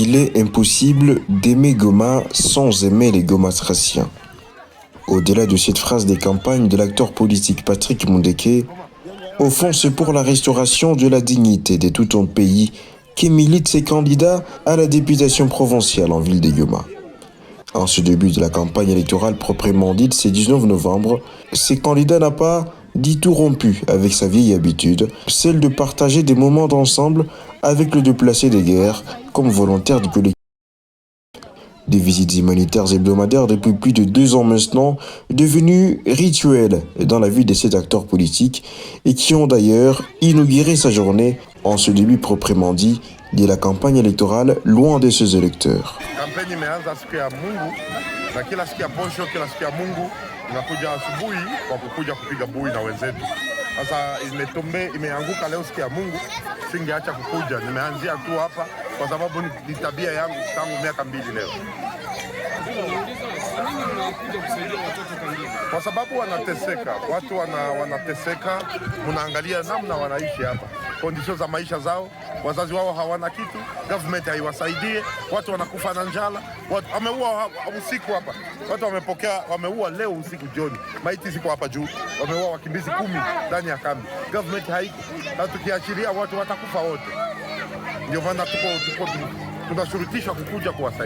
Il est impossible d'aimer Goma sans aimer les Gomatraciens. Au-delà de cette phrase des campagnes de l'acteur politique Patrick Mundeke, au fond c'est pour la restauration de la dignité de tout un pays qui milite ses candidats à la députation provinciale en ville de Goma. En ce début de la campagne électorale proprement dite, c'est 19 novembre, ce candidat n'a pas dit tout rompu avec sa vieille habitude, celle de partager des moments d'ensemble avec le déplacé des guerres comme volontaire du collectif. Des visites humanitaires hebdomadaires depuis plus de 2 ans maintenant, devenues rituelles dans la vie de cet acteur politique et qui ont d'ailleurs inauguré sa journée en ce début proprement dit de la campagne électorale loin de ses électeurs. Nakuja asubuhi kwa kukuja kupiga bui na wenzetu. Sasa imeanguka leo siku ya Mungu, singeacha kukuja. Nimeanzia tu hapa kwa sababu ni tabia yangu tangu miaka 2 leo. Kwa sababu wanateseka, watu wanateseka, mnaangalia namna wanaishi hapa. Kondisio za maisha zao, wazazi wao hawana kitu, government haiwasaidie, watu wanakufa na njala, watu wameua usiku hapa. Watu wameua leo usiku jioni. Maiti ziko hapa juu. Wameua wakimbizi 10 ndani ya kambi. Government haiko. Na tukiachilia watu watakufa wote. Ndio maana tuko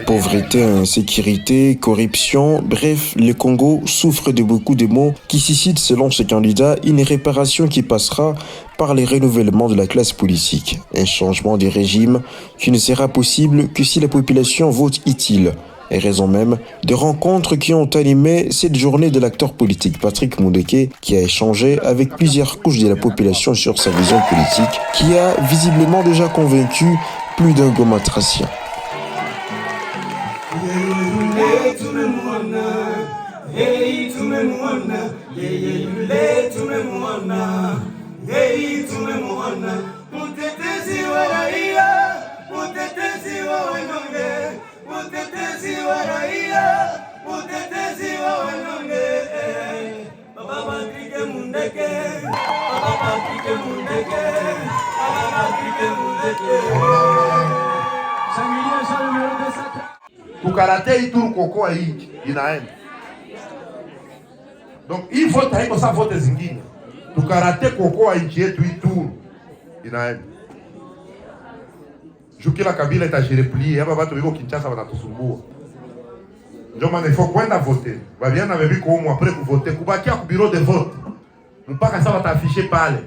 pauvreté, insécurité, corruption, bref, le Congo souffre de beaucoup de maux qui suscitent selon ce candidat une réparation qui passera par le renouvellement de la classe politique. Un changement de régime qui ne sera possible que si la population vote utile. Et raison même des rencontres qui ont animé cette journée de l'acteur politique Patrick Mundeke qui a échangé avec plusieurs couches de la population sur sa vision politique qui a visiblement déjà convaincu plus d'un Gomatracien. Tukarate Ituru kokoa hii inaenda. Donc hii vote haiko sa vote zingine. Tukarate kokoa nchi yetu Ituru inaenda. Jukila Kabila itajireplie, hapa watu wiko Kinshasa wanatusumbua. Ndio maana ifo kwenda voter. Babiana bebiko umu après kuvoter, kubakia ku bureau de vote. Mpaka sasa wataafishe pale.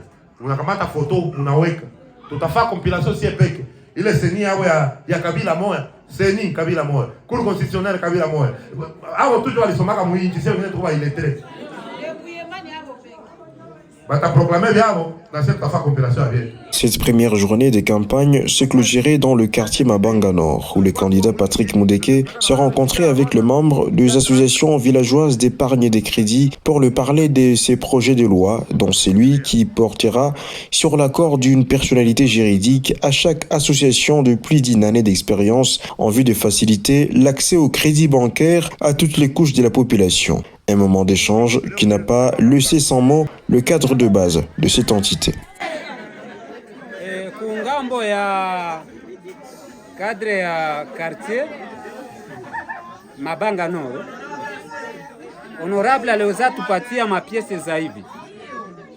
Unakamata photo unaweka. Tutafaa compilation si peke. Ile seni yao ya Kabila moya, seni Kabila moya. Cour constitutionnelle Kabila moya. Hao tu walisomaka muinchi sio ndio tuwa illettré. Cette première journée de campagne se clôturait dans le quartier Mabanga Nord, où le candidat Patrick Mundeke se rencontrait avec les membres des associations villageoises d'épargne et de crédit pour lui parler de ses projets de loi, dont celui qui portera sur l'accord d'une personnalité juridique à chaque association de plus d'1 année d'expérience en vue de faciliter l'accès au crédit bancaire à toutes les couches de la population. Un moment d'échange qui n'a pas laissé sans mot le cadre de base de cette entité. Kungambo ya cadre ya quartier Mabanga Nord, honorable aliweza tupatia mapiese za hivi.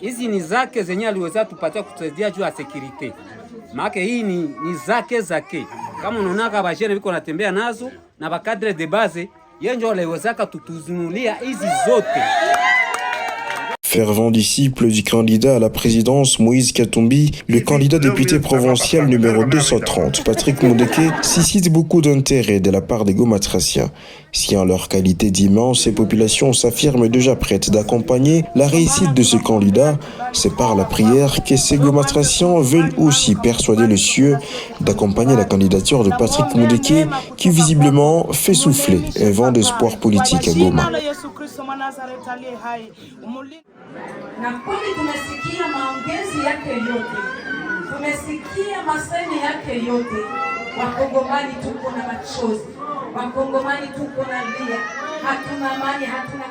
Hizi ni zake zenye aliweza tupatia kutusaidia juu ya security. Maana hii ni zake. Kama unaona bajene biko natembea nazo na ba cadre de base yenjo aliwezaka tutuzunulia hizi zote. Fervent disciple du candidat à la présidence Moïse Katumbi, le candidat député provincial numéro 230, Patrick Mundeke, suscite beaucoup d'intérêt de la part des Gomatraciens. Si en leur qualité d'immense, ces populations s'affirment déjà prêtes d'accompagner la réussite de ce candidat, c'est par la prière que ces Gomatraciens veulent aussi persuader les cieux d'accompagner la candidature de Patrick Mundeke qui visiblement fait souffler un vent d'espoir politique à Goma. Na kweli tumesikia maongezi yake yote, tumesikia masemi yake yote. Wakongomani tuko na machozi, Wakongomani tuko na lia, hatuna amani, hatuna